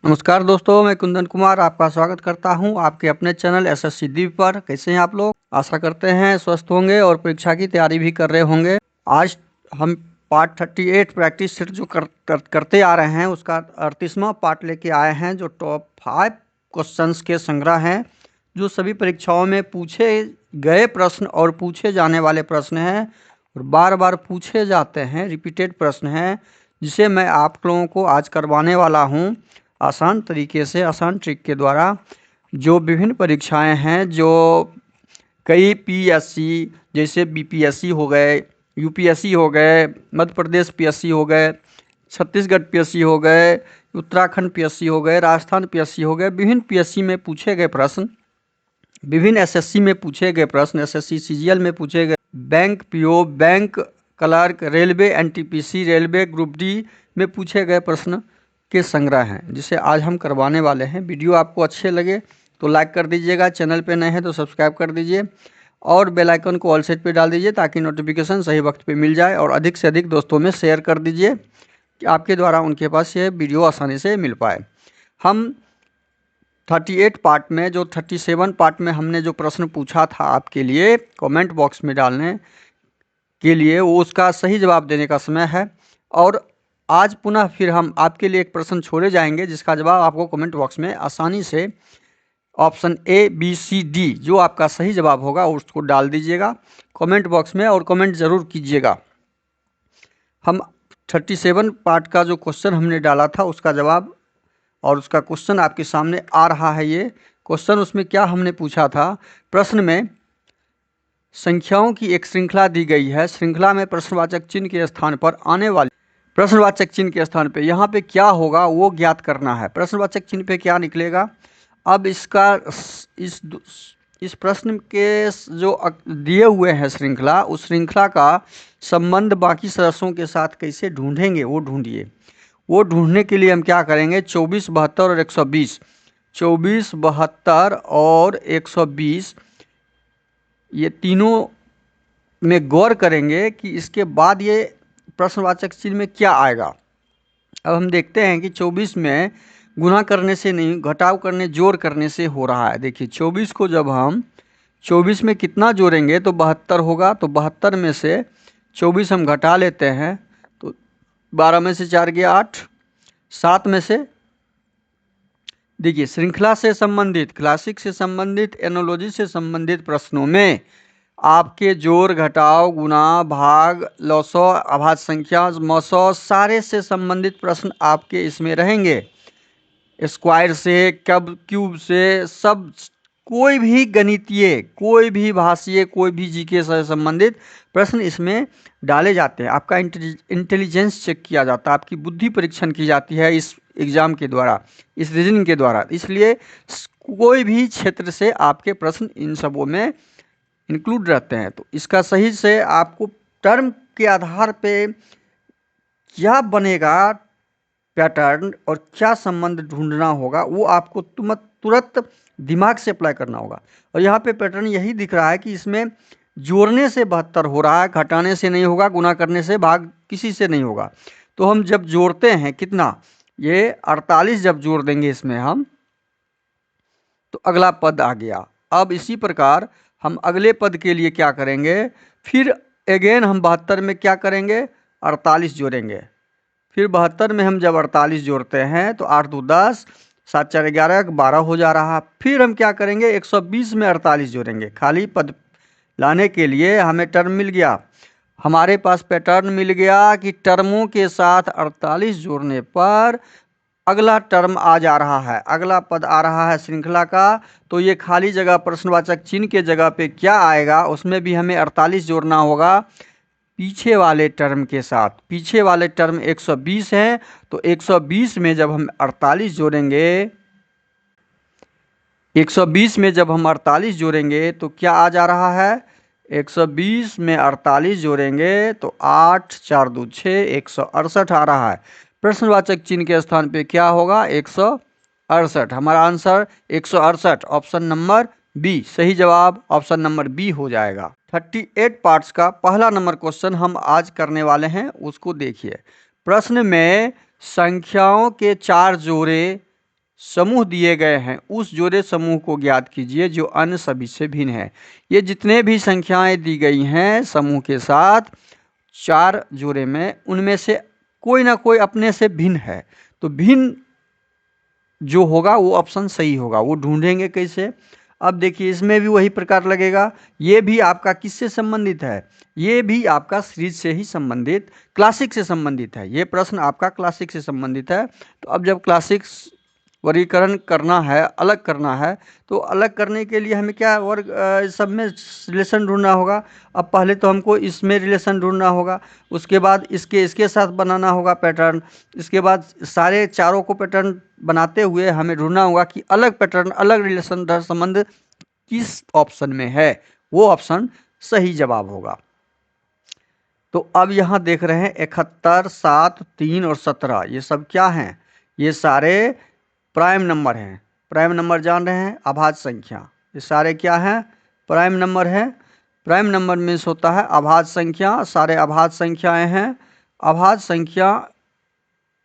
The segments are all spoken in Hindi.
नमस्कार दोस्तों, मैं कुंदन कुमार आपका स्वागत करता हूं आपके अपने चैनल एसएससी दीप पर। कैसे हैं आप लोग? आशा करते हैं स्वस्थ होंगे और परीक्षा की तैयारी भी कर रहे होंगे। आज हम पार्ट 38 प्रैक्टिस सेट जो करते आ रहे हैं उसका 38वां पार्ट लेके आए हैं, जो टॉप 5 क्वेश्चंस के संग्रह हैं, जो सभी परीक्षाओं में पूछे गए प्रश्न और पूछे जाने वाले प्रश्न हैं और बार बार पूछे जाते हैं, रिपीटेड प्रश्न हैं, जिसे मैं आप लोगों को आज करवाने वाला हूँ आसान तरीके से, आसान ट्रिक के द्वारा। जो विभिन्न परीक्षाएं हैं, जो कई पीएससी जैसे बीपीएससी हो गए, यूपीएससी हो गए, मध्य प्रदेश पीएससी हो गए, छत्तीसगढ़ पीएससी हो गए, उत्तराखंड पीएससी हो गए, राजस्थान पीएससी हो गए, विभिन्न पीएससी में पूछे गए प्रश्न, विभिन्न एसएससी में पूछे गए प्रश्न, एसएससी सीजीएल में पूछे गए, bank PO, bank clerk, railway NTPC, railway group D में पूछे गए प्रश्न के संग्रह हैं, जिसे आज हम करवाने वाले हैं। वीडियो आपको अच्छे लगे तो लाइक कर दीजिएगा, चैनल पे नए हैं तो सब्सक्राइब कर दीजिए और बेल आइकन को ऑल सेट पे डाल दीजिए ताकि नोटिफिकेशन सही वक्त पे मिल जाए, और अधिक से अधिक दोस्तों में शेयर कर दीजिए कि आपके द्वारा उनके पास ये वीडियो आसानी से मिल पाए। हम 38 पार्ट में, जो 37 पार्ट में हमने जो प्रश्न पूछा था आपके लिए कमेंट बॉक्स में डालने के लिए, वो उसका सही जवाब देने का समय है। और आज पुनः फिर हम आपके लिए एक प्रश्न छोड़े जाएंगे जिसका जवाब आपको कमेंट बॉक्स में आसानी से option A B C D, जो आपका सही जवाब होगा उसको डाल दीजिएगा कमेंट बॉक्स में और कमेंट ज़रूर कीजिएगा। हम 37 पार्ट का जो क्वेश्चन हमने डाला था उसका जवाब और उसका क्वेश्चन आपके सामने आ रहा है। ये क्वेश्चन, उसमें क्या हमने पूछा था, प्रश्न में संख्याओं की एक श्रृंखला दी गई है, श्रृंखला में प्रश्नवाचक चिन्ह के स्थान पर आने वाली, प्रश्नवाचक चिन्ह के स्थान पे यहाँ पे क्या होगा वो ज्ञात करना है। प्रश्नवाचक चिन्ह पे क्या निकलेगा? अब इसका इस प्रश्न के जो दिए हुए हैं श्रृंखला, उस श्रृंखला का संबंध बाकी सदस्यों के साथ कैसे ढूंढेंगे वो ढूंढिए। वो ढूंढने के लिए हम क्या करेंगे, 24, 72 और 120, 24, 72 और 120 ये तीनों में गौर करेंगे कि इसके बाद ये प्रश्नवाचक चिन्ह में क्या आएगा। अब हम देखते हैं कि 24 में गुणा करने से नहीं, घटाव करने, जोड़ करने से हो रहा है। देखिए 24 को जब हम 24 में कितना जोड़ेंगे तो 72 होगा, तो 72 में से 24 हम घटा लेते हैं तो 12 में से 4 गया 8, 7 में से, देखिए श्रृंखला से संबंधित, क्लासिक से संबंधित, एनोलॉजी से संबंधित प्रश्नों में आपके जोड़, घटाव, गुणा, भाग, लसौ, अभाज्य संख्या, मसौ, सारे से संबंधित प्रश्न आपके इसमें रहेंगे। स्क्वायर से, क्यूब से, सब, कोई भी गणितीय, कोई भी भाषीय, कोई भी जीके से संबंधित प्रश्न इसमें डाले जाते हैं। आपका इंटेलिजेंस चेक किया जाता है, आपकी बुद्धि परीक्षण की जाती है इस एग्ज़ाम के द्वारा, इस रीजनिंग के द्वारा। इसलिए कोई भी क्षेत्र से आपके प्रश्न इन सबों में इंक्लूड रहते हैं। तो इसका सही से आपको टर्म के आधार पे क्या बनेगा पैटर्न और क्या संबंध ढूंढना होगा, वो आपको तुरंत दिमाग से अप्लाई करना होगा। और यहाँ पे पैटर्न यही दिख रहा है कि इसमें जोड़ने से 72 हो रहा है, घटाने से नहीं होगा, गुना करने से, भाग किसी से नहीं होगा। तो हम जब जोड़ते हैं कितना, ये 48 जब जोड़ देंगे इसमें हम, तो अगला पद आ गया। अब इसी प्रकार हम अगले पद के लिए क्या करेंगे, फिर अगेन हम 72 में क्या करेंगे, 48 जोड़ेंगे। फिर 72 में हम जब 48 जोड़ते हैं तो 8 2 10, 7 4 11, 12 हो जा रहा। फिर हम क्या करेंगे, 120 में 48 जोड़ेंगे। खाली पद लाने के लिए हमें टर्म मिल गया, हमारे पास पैटर्न मिल गया कि टर्मों के साथ 48 जोड़ने पर अगला टर्म आ जा रहा है, अगला पद आ रहा है श्रृंखला का। तो ये खाली जगह प्रश्नवाचक चिन्ह के जगह पे क्या आएगा, उसमें भी हमें 48 जोड़ना होगा पीछे वाले टर्म के साथ। पीछे वाले टर्म 120 है, तो 120 में जब हम 48 जोड़ेंगे, 120 में जब हम 48 जोड़ेंगे तो क्या आ जा रहा है, 120 में 48 जोड़ेंगे तो 8 4 2 6, 168 आ रहा है। प्रश्नवाचक चिन्ह के स्थान पे क्या होगा, 168। हमारा आंसर 168, ऑप्शन नंबर बी, सही जवाब ऑप्शन नंबर बी हो जाएगा। 38 पार्ट्स का पहला नंबर क्वेश्चन हम आज करने वाले हैं, उसको देखिए। प्रश्न में संख्याओं के 4 जोड़े समूह दिए गए हैं उस जोड़े समूह को ज्ञात कीजिए जो अन्य सभी से भिन्न है। ये जितने भी संख्याएं दी गई हैं समूह के साथ 4 जोड़े में, उनमें से कोई ना कोई अपने से भिन्न है, तो भिन्न जो होगा वो ऑप्शन सही होगा। वो ढूंढेंगे कैसे? अब देखिए इसमें भी वही प्रकार लगेगा। ये भी आपका किससे संबंधित है? ये भी आपका सीरीज से ही संबंधित, क्लासिक से संबंधित है। ये प्रश्न आपका क्लासिक से संबंधित है। तो अब जब क्लासिक वर्गीकरण करना है, अलग करना है, तो अलग करने के लिए हमें क्या वर्ग सब में रिलेशन ढूंढना होगा। अब पहले तो हमको इसमें रिलेशन ढूंढना होगा, उसके बाद इसके साथ बनाना होगा पैटर्न, इसके बाद सारे चारों को पैटर्न बनाते हुए हमें ढूंढना होगा कि अलग पैटर्न, अलग रिलेशन दर संबंध किस ऑप्शन में है। वो ऑप्शन सही जवाब होगा। तो अब यहाँ देख रहे हैं 71, 7, 3 और 17, ये सब क्या हैं? ये सारे प्राइम नंबर हैं। प्राइम नंबर जान रहे हैं, अभाज्य संख्या। ये सारे क्या हैं? प्राइम नंबर हैं। प्राइम नंबर मीन्स होता है अभाज्य संख्या, सारे अभाज्य संख्याएं हैं। अभाज्य संख्या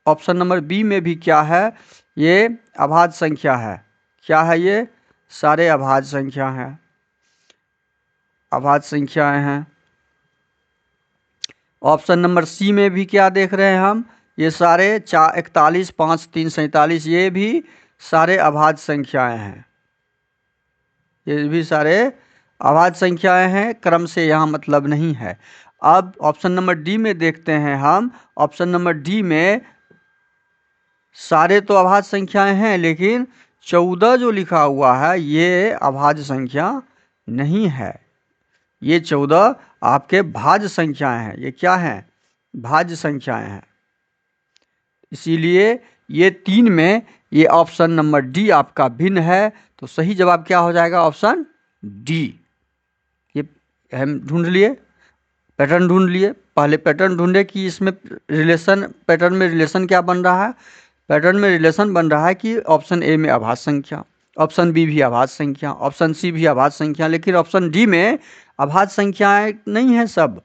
ऑप्शन नंबर बी में भी क्या है? ये अभाज्य संख्या है। क्या है ये? सारे अभाज्य संख्या हैं, अभाज्य संख्याएं हैं। ऑप्शन नंबर सी में भी क्या देख रहे हैं हम? ये सारे 41, 5, 3, 47, ये भी सारे अभाज्य संख्याएं हैं। ये भी सारे अभाज्य संख्याएं हैं, क्रम से यहाँ मतलब नहीं है। अब ऑप्शन नंबर डी में देखते हैं हम। ऑप्शन नंबर डी में सारे तो अभाज्य संख्याएं हैं, लेकिन 14 जो लिखा हुआ है ये अभाज्य संख्या नहीं है। ये 14 आपके भाज्य संख्याएं हैं। ये क्या हैं? भाज्य संख्याएं हैं। इसीलिए ये 3 में ये ऑप्शन नंबर डी आपका भिन्न है। तो सही जवाब क्या हो जाएगा? Option D. ये हम ढूंढ लिए, पैटर्न ढूंढ लिए। पहले पैटर्न ढूंढे कि इसमें रिलेशन, पैटर्न में रिलेशन क्या बन रहा है। पैटर्न में रिलेशन बन रहा है कि ऑप्शन ए में अभाज्य संख्या, ऑप्शन बी भी अभाज्य संख्या, ऑप्शन सी भी अभाज्य संख्या, लेकिन ऑप्शन डी में अभाज्य संख्याएं नहीं है सब।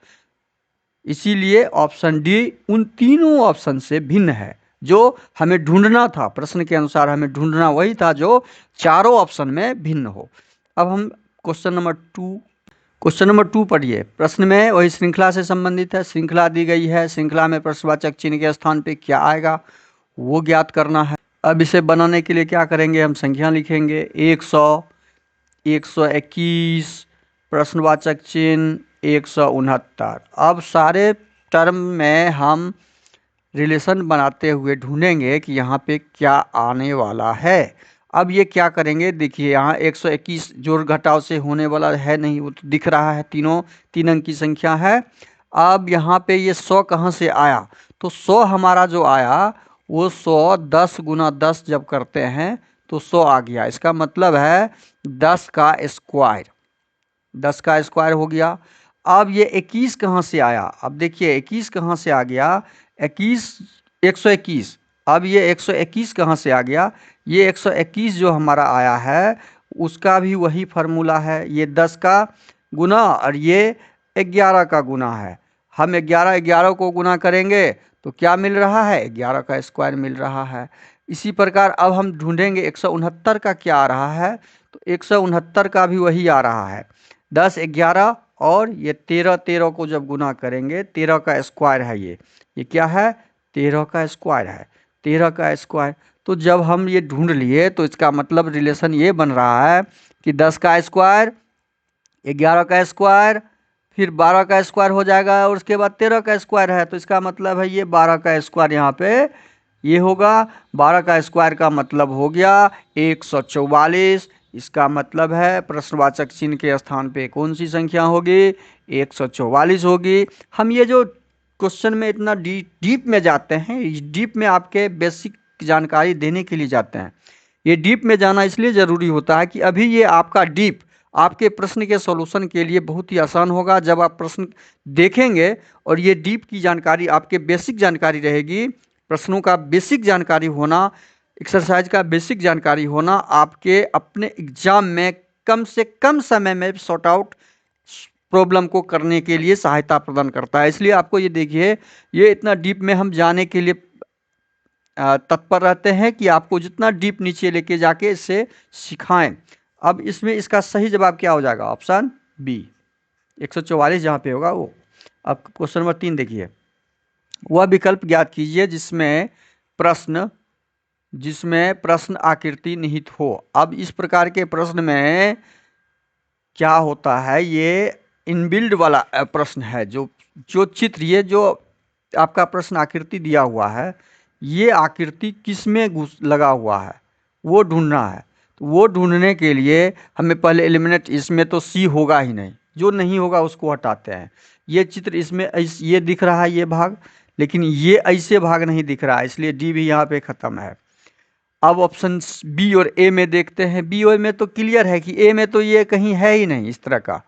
इसीलिए ऑप्शन डी उन तीनों ऑप्शन से भिन्न है। जो हमें ढूंढना था, प्रश्न के अनुसार हमें ढूंढना वही था जो चारों ऑप्शन में भिन्न हो। अब हम क्वेश्चन नंबर 2 पढ़िए। प्रश्न में वही श्रृंखला से संबंधित है। श्रृंखला दी गई है, श्रृंखला में प्रश्नवाचक चिन्ह के स्थान पे क्या आएगा वो ज्ञात करना है। अब इसे बनाने के लिए क्या करेंगे? हम संख्या लिखेंगे 100, 121, प्रश्नवाचक चिन्ह 169। अब सारे टर्म में हम रिलेशन बनाते हुए ढूंढेंगे कि यहाँ पे क्या आने वाला है। अब ये क्या करेंगे? देखिए यहाँ 121 जोड़ घटाव से होने वाला है नहीं, वो तो दिख रहा है, तीनों 3 अंक की संख्या है। अब यहाँ पे ये 100 कहाँ से आया? तो 100 हमारा जो आया वो 100 10 गुना 10 जब करते हैं तो 100 आ गया। इसका मतलब है 10 का स्क्वायर, 10 का स्क्वायर हो गया। अब ये 21 कहाँ से आया? अब देखिए 21 कहाँ से आ गया? 121। अब ये 121 कहाँ से आ गया? ये 121 जो हमारा आया है उसका भी वही फार्मूला है। ये 10 का गुना और ये 11 का गुना है। हम 11 को गुना करेंगे तो क्या मिल रहा है? 11 का स्क्वायर मिल रहा है। इसी प्रकार अब हम ढूंढेंगे 169 का क्या आ रहा है। तो 169 का भी वही आ रहा है। 10, 11 और ये 13 को जब गुना करेंगे, 13 का स्क्वायर है ये क्या है? 13 का स्क्वायर है, 13 का स्क्वायर। तो जब हम ये ढूंढ लिए तो इसका मतलब रिलेशन ये बन रहा है कि 10 का स्क्वायर, 11 का स्क्वायर, फिर 12 का स्क्वायर हो जाएगा और उसके बाद 13 का स्क्वायर है। तो इसका मतलब है ये 12 का स्क्वायर यहाँ पे ये होगा। 12 का स्क्वायर का मतलब हो गया 144। इसका मतलब है प्रश्नवाचक चिन्ह के स्थान पे कौन सी संख्या होगी? 144 होगी। हम ये जो क्वेश्चन में इतना डीप में जाते हैं, डीप में आपके बेसिक जानकारी देने के लिए जाते हैं। ये डीप में जाना इसलिए ज़रूरी होता है कि अभी ये आपका डीप आपके प्रश्न के सॉल्यूशन के लिए बहुत ही आसान होगा। जब आप प्रश्न देखेंगे और ये डीप की जानकारी आपके बेसिक जानकारी रहेगी, प्रश्नों का बेसिक जानकारी होना, एक्सरसाइज का बेसिक जानकारी होना आपके अपने एग्जाम में कम से कम समय में सॉर्ट आउट प्रॉब्लम को करने के लिए सहायता प्रदान करता है। इसलिए आपको ये देखिए, ये इतना डीप में हम जाने के लिए तत्पर रहते हैं कि आपको जितना डीप नीचे लेके जाके इससे सिखाएं। अब इसमें इसका सही जवाब क्या हो जाएगा? ऑप्शन बी 144 जहाँ पे होगा वो। अब क्वेश्चन नंबर 3 देखिए, वह विकल्प ज्ञात कीजिए जिसमें प्रश्न आकृति निहित हो। अब इस प्रकार के प्रश्न में क्या होता है, ये इनबिल्ड वाला प्रश्न है। जो चित्र, ये जो आपका प्रश्न आकृति दिया हुआ है, ये आकृति किस में लगा हुआ है वो ढूंढना है। तो वो ढूंढने के लिए हमें पहले एलिमिनेट, इसमें तो सी होगा ही नहीं, जो नहीं होगा उसको हटाते हैं। ये चित्र इसमें ये दिख रहा है ये भाग, लेकिन ये ऐसे भाग नहीं दिख रहा है, इसलिए डी भी यहाँ पे खत्म है। अब ऑप्शन बी और ए में देखते हैं। बी और में तो क्लियर है कि ए में तो ये कहीं है ही नहीं इस तरह का,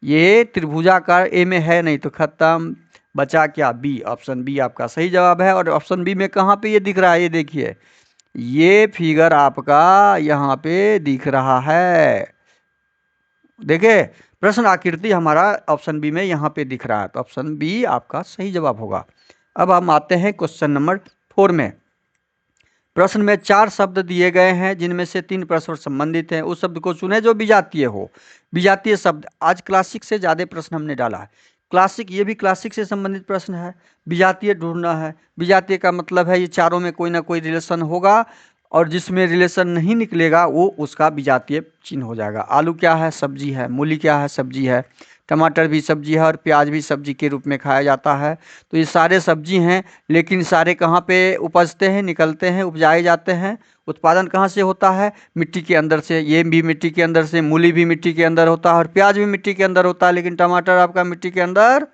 ये त्रिभुजाकार ए में है नहीं, तो खत्म। बचा क्या? बी। ऑप्शन बी आपका सही जवाब है। और ऑप्शन बी में कहाँ पे ये दिख रहा है? ये देखिए, ये फिगर आपका यहाँ पे दिख रहा है। देखिए, प्रश्न आकृति हमारा ऑप्शन बी में यहाँ पे दिख रहा है, तो ऑप्शन बी आपका सही जवाब होगा। अब हम आते हैं क्वेश्चन नंबर 4 में। प्रश्न में 4 शब्द दिए गए हैं, जिनमें से 3 परस्पर संबंधित हैं। उस शब्द को चुने जो विजातीय हो। विजातीय शब्द, आज क्लासिक से ज़्यादा प्रश्न हमने डाला है। क्लासिक, ये भी क्लासिक से संबंधित प्रश्न है। विजातीय ढूंढना है। विजातीय का मतलब है ये चारों में कोई ना कोई रिलेशन होगा, और जिसमें रिलेशन नहीं निकलेगा वो उसका विजातीय चिन्ह हो जाएगा। आलू क्या है? सब्जी है। मूली क्या है? सब्जी है। टमाटर भी सब्जी है, और प्याज भी सब्जी के रूप में खाया जाता है। तो ये सारे सब्जी हैं, लेकिन सारे कहाँ पे उपजते हैं, निकलते हैं, उपजाए जाते हैं? उत्पादन कहाँ से होता है? मिट्टी के अंदर से। ये भी मिट्टी के अंदर से, मूली भी मिट्टी के अंदर होता है, और प्याज भी मिट्टी के अंदर होता है, लेकिन टमाटर आपका मिट्टी के अंदर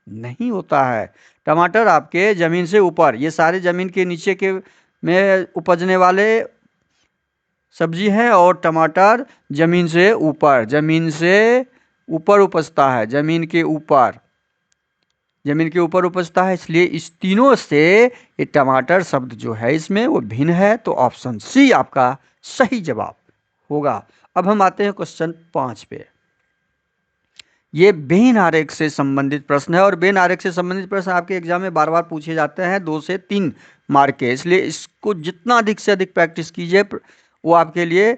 नहीं होता है। टमाटर आपके ज़मीन से ऊपर, ये सारे ज़मीन के नीचे के में उपजने वाले सब्जी हैं, और टमाटर ज़मीन से ऊपर उपजता है, ज़मीन के ऊपर उपजता है। इसलिए इस तीनों से ये टमाटर शब्द जो है इसमें वो भिन्न है, तो ऑप्शन सी आपका सही जवाब होगा। अब हम आते हैं क्वेश्चन 5 पे। ये वेन आरेख से संबंधित प्रश्न है, और वेन आरेख से संबंधित प्रश्न आपके एग्जाम में बार बार पूछे जाते हैं, 2 से 3 मार्क के। इसलिए इसको जितना अधिक से अधिक प्रैक्टिस कीजिए वो आपके लिए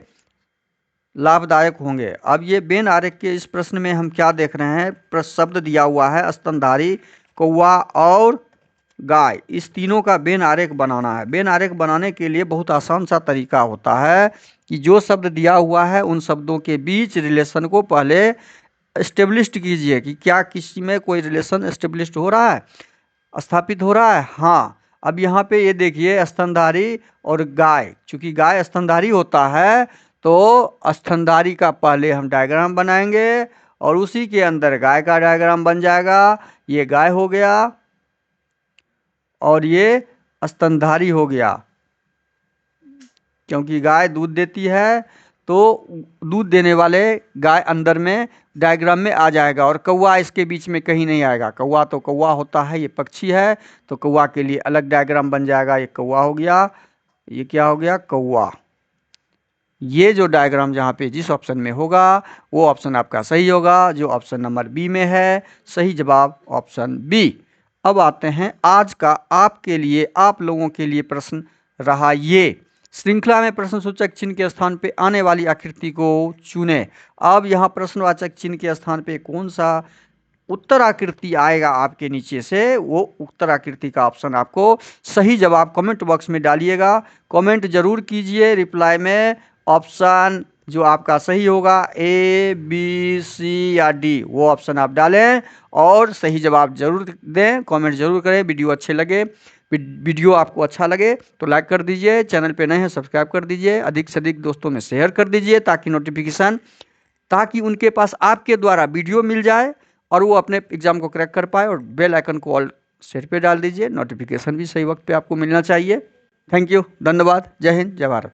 लाभदायक होंगे। अब ये वेन आरेख के इस प्रश्न में हम क्या देख रहे हैं? शब्द दिया हुआ है स्तनधारी, कौवा और गाय, इस तीनों का वेन आरेख बनाना है। वेन आरेख बनाने के लिए बहुत आसान सा तरीका होता है कि जो शब्द दिया हुआ है उन शब्दों के बीच रिलेशन को पहले एस्टेब्लिश्ड कीजिए कि क्या किसी में कोई रिलेशन एस्टेब्लिश्ड हो रहा है, स्थापित हो रहा है। हाँ, अब यहाँ पे ये देखिए स्तनधारी और गाय, चूंकि गाय स्तनधारी होता है तो स्तनधारी का पहले हम डायग्राम बनाएंगे, और उसी के अंदर गाय का डायग्राम बन जाएगा। ये गाय हो गया और ये स्तनधारी हो गया, क्योंकि गाय दूध देती है तो दूध देने वाले गाय अंदर में डायग्राम में आ जाएगा, और कौवा इसके बीच में कहीं नहीं आएगा। कौवा तो कौवा होता है, ये पक्षी है, तो कौवा के लिए अलग डायग्राम बन जाएगा। ये कौवा हो गया, ये क्या हो गया? कौवा। ये जो डायग्राम जहाँ पे जिस ऑप्शन में होगा वो ऑप्शन आपका सही होगा, जो ऑप्शन नंबर बी में है। सही जवाब ऑप्शन बी। अब आते हैं आज का आपके लिए, आप लोगों के लिए प्रश्न रहा ये, श्रृंखला में प्रश्नसूचक चिन्ह के स्थान पे आने वाली आकृति को चुने। अब यहाँ प्रश्नवाचक चिन्ह के स्थान पे कौन सा उत्तर आकृति आएगा आपके नीचे से, वो उत्तर आकृति का ऑप्शन आपको सही जवाब कमेंट बॉक्स में डालिएगा। कमेंट जरूर कीजिए रिप्लाई में, ऑप्शन जो आपका सही होगा ए, बी, सी या डी, वो ऑप्शन आप डालें और सही जवाब जरूर दें। कमेंट जरूर करें। वीडियो आपको अच्छा लगे तो लाइक कर दीजिए, चैनल पे नए हैं सब्सक्राइब कर दीजिए, अधिक से अधिक दोस्तों में शेयर कर दीजिए ताकि उनके पास आपके द्वारा वीडियो मिल जाए और वो अपने एग्जाम को क्रैक कर पाए। और बेल आइकन को ऑल सेट पे डाल दीजिए, नोटिफिकेशन भी सही वक्त पे आपको मिलना चाहिए। थैंक यू, धन्यवाद, जय हिंद, जय भारत।